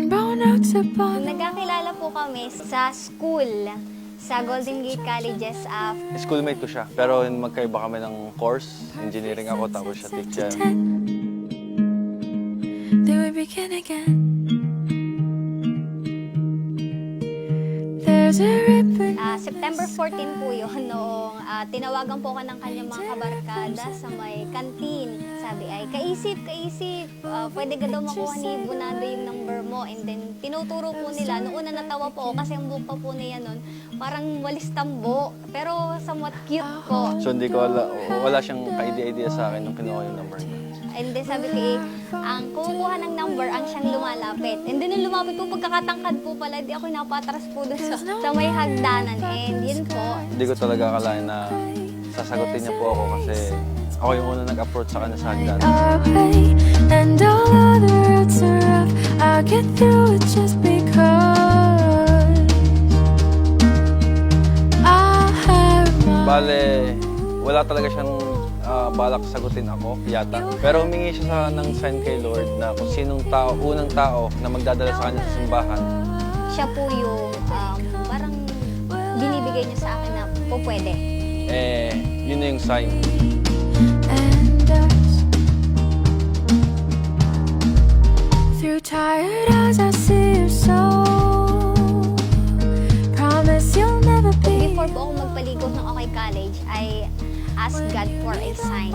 rainbow notes upon. Nagkakilala po kami sa school, sa Golden Gate Colleges of... Schoolmate ko siya, pero magkaiba kami ng course. Engineering ako, tapos siya teacher. Then we begin again. There's a ribbon. September 14 po yun, noong tinawagan po ka ng kanyang mga kabarkada sa may kantin. Sabi ay, kaisip, pwede ka daw makuha ni Bunado yung number mo. And then, tinuturo po nila. Noong una natawa po ako kasi ang buhok pa po niya nun, parang walis tambo, pero somewhat cute po. So hindi ko wala siyang ka-idea sa akin nung kinuha yung number niya. And then sabi ko ang kumukuha ng number, ang siyang lumalapit. And then nung lumapit po, pagkakatangkad po pala, di ako napatras po doon sa may hagdanan. And yun po. Hindi ko talaga akalain na sasagutin niya po ako kasi ako yung una nag-approach sa kanya sa hagdanan. Away, and all other roads are rough. I'll get through it just because I have my... Bale, wala talaga siyang balak sagutin ako, yata. Pero humingi siya ng sign kay Lord na kung sinong unang tao na magdadala sa kanya sa simbahan. Siya po yung parang binibigay niya sa akin na po pwede. Yun na yung sign. And us. Through tired eyes I see your soul. Promise you'll never be. Before po ako magpaligo ng Okay College, I asked God for a sign.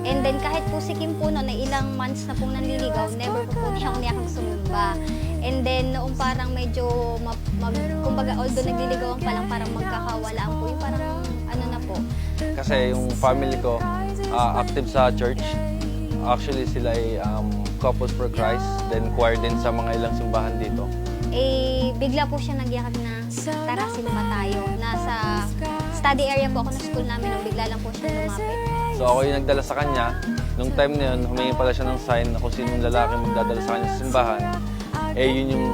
And then kahit po si Kim po noon na ilang months na pong nanliligaw, never po siyang niyakang sumumba. And then noong parang medyo, kumbaga although nagliligawan pa lang, parang magkakawalaan po, yung parang ano na po. Kasi yung family ko, active sa church. Actually, sila ay Couples for Christ, then choir din sa mga ilang simbahan dito. Bigla po siya nagyakag na, tara, simba tayo. Nasa study area po ako ng school namin, nung bigla lang po siya lumapit. So ako yung nagdala sa kanya. Nung time na yun, humingi pala siya ng sign na kung sinong lalaki magdadala sa kanya sa simbahan. Yun yung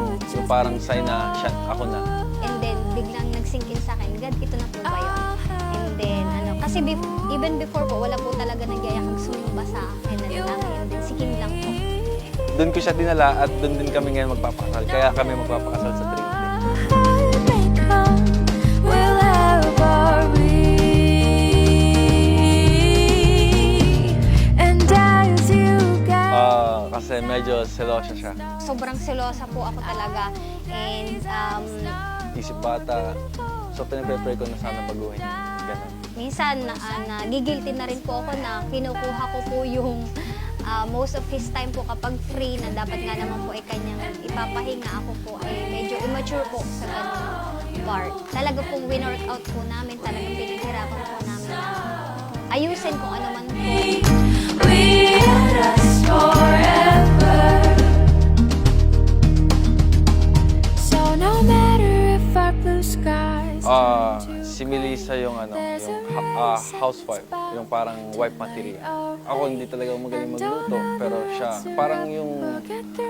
parang sign na siya, ako na. And then, biglang nagsingkin sa akin, God, ito na po ba yun? And then, kasi even before po, wala po talaga nagyayakag sumumba sa akin. And then, si Kim lang po. Doon ko siya dinala at doon din kami ngayon magpapakasal. Kaya kami magpapakasal sa Trinity. May come, we'll have our way. And as you get... Kasi medyo selosa siya. Sobrang selosa po ako talaga. And, Isip bata. So pinag-pray ko na sana baguhin. Ganun. minsan, nagigilty na rin po ako na kinukuha ko po yung most of his time po kapag free na dapat nga naman po ay kanyang ipapahinga. Ako po ay medyo immature po sa ganung part. Talaga pong winorkout po namin, talagang pinaghirapan po namin na ayusin kung ano man po. We are us forever. So no matter if our blue skies Si Melissa yung housewife, yung parang wife material. Ako hindi talaga magaling magluto, pero siya, parang yung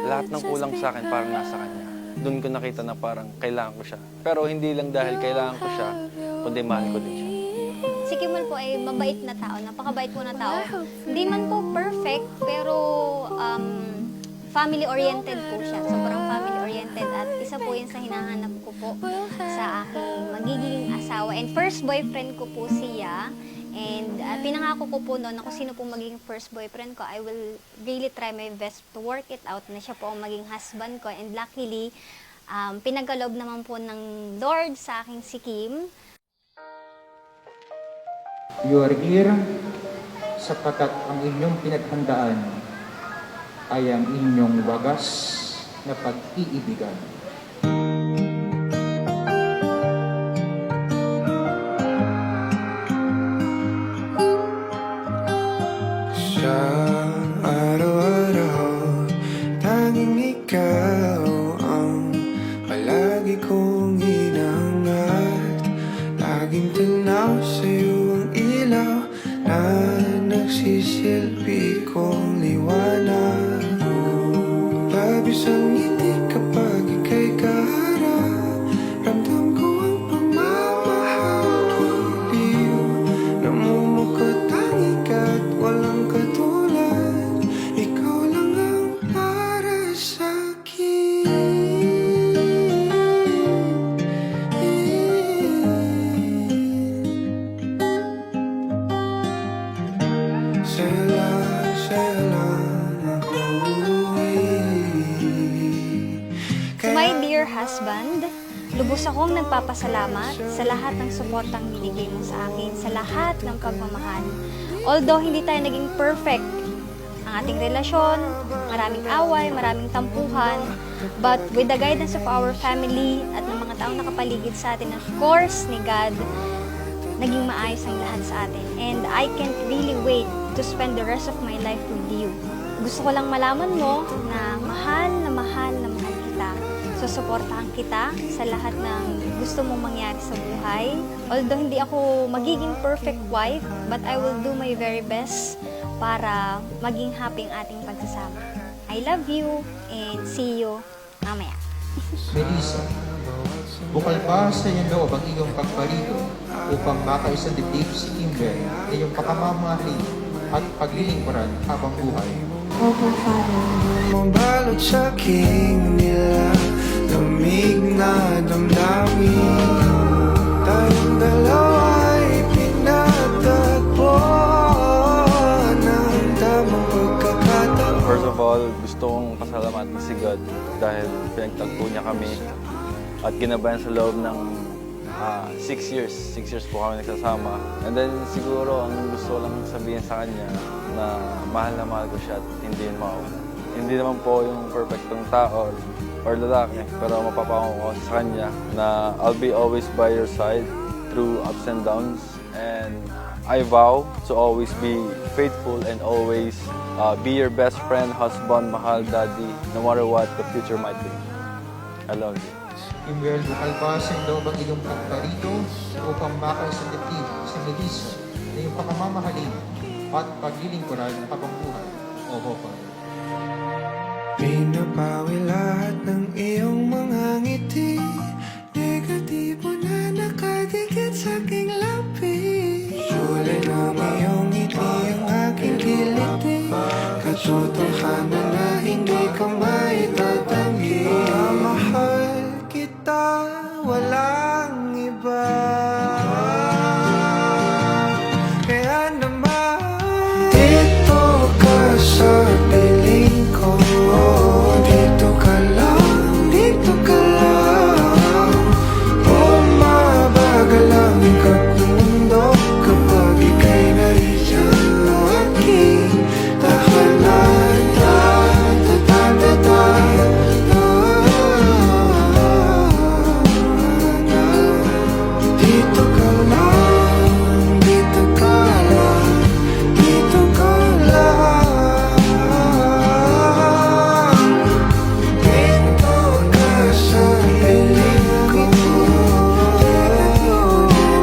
lahat ng kulang sa akin parang nasa kanya. Doon ko nakita na parang kailangan ko siya. Pero hindi lang dahil kailangan ko siya, kundi mahal ko din siya. Si Kimul po ay mabait na tao, napakabait po na tao. Hindi man po perfect, pero family-oriented po siya. Sobrang family-oriented at isa po yun sa hinahanap ko po sa aking magiging asawa. And first boyfriend ko po siya. And pinangako ko po noon na kung sino po magiging first boyfriend ko, I will really try my best to work it out na siya po ang maging husband ko. And luckily, pinagkaloob naman po ng Lord sa aking si Kim. You are here sapagkat ang inyong pinaghandaan ay ang inyong wagas na pag-iibigan. Sa araw-araw, tanging ikaw ang palagi kong hinangat. Laging tanaw sa'yo ang ilaw na nagsisilbi kong liwanag. Labis ang ngiti kapag ika'y kaharap. Ramdam ko ang pagmamahal, giliw. Namumukot tanging ka't walang katulad. Ikaw lang ang para sa'kin. dear husband, lubos akong nagpapasalamat sa lahat ng suportang binigay mo sa akin, sa lahat ng pagmamahal. Although hindi tayo naging perfect, ang ating relasyon, maraming away, maraming tampuhan, but with the guidance of our family at ng mga taong nakapaligid sa atin, of course, ni God, naging maayos ang lahat sa atin. And I can't really wait to spend the rest of my life with you. Gusto ko lang malaman mo na mahal na mahal na mahal kita. Susuportahan kita sa lahat ng gusto mong mangyari sa buhay. Although hindi ako magiging perfect wife, but I will do my very best para maging happy ang ating pagsasama. I love you and see you mamaya. Melissa, bukal pa sa iyong loob ang iyong pagparito upang makaisang dibdib si Kimber na iyong pakamamahalin at paglilingkuran habang buhay. Opo, Father. Mabalot sa aking nilalamig na damdamin. Tayong dalawa'y pinatagpo ng tamang pagkakataon. First of all, gusto kong pasalamatan si God dahil pinagtagpo niya kami at ginabayan sa loob ng 6 years. 6 years po kami nagsasama. And then siguro ang gusto ko lang sabihin sa kanya na mahal ko siya at hindi yun mauuna. Hindi naman po yung perfectong tao or lalaki, pero mapapangako ko sa kanya na I'll be always by your side through ups and downs. And I vow to always be faithful and always be your best friend, husband, mahal, daddy, no matter what the future might bring. I love you. Kimber, bukal pa sa iyong loob ang iyong pagparito upang makaisang dibdib si Melissa na iyong pakamamahalin at paglilingkuran habang buhay. Opo, Father. Pinapawi lahat ng iyong mga ngiti. Negatibo na nakadikit sa aking labi. Kulay ng iyong ngiti ang aking kiliti. Katotohanan na hindi ka maitatanggi. Mahal kita, walang iba. Kaya naman dito ka sa piling ko. Dito ka lang, dito ka lang. Bumabagal ang mundo kapag ika'y nariyan mo aking tahanan. Dito ka lang, dito ka lang, dito ka lang. Dito ka sa piling ko.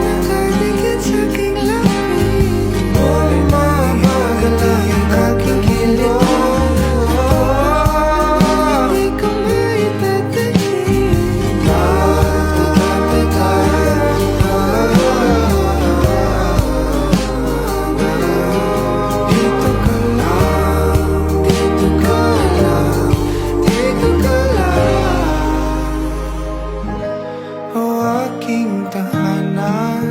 Nakadikit sa aking labi. Bumabagal ang aking kilos. Hindi ko maitatanggi. Dito ka lang, dito ka lang, dito ka lang. O aking tahanan.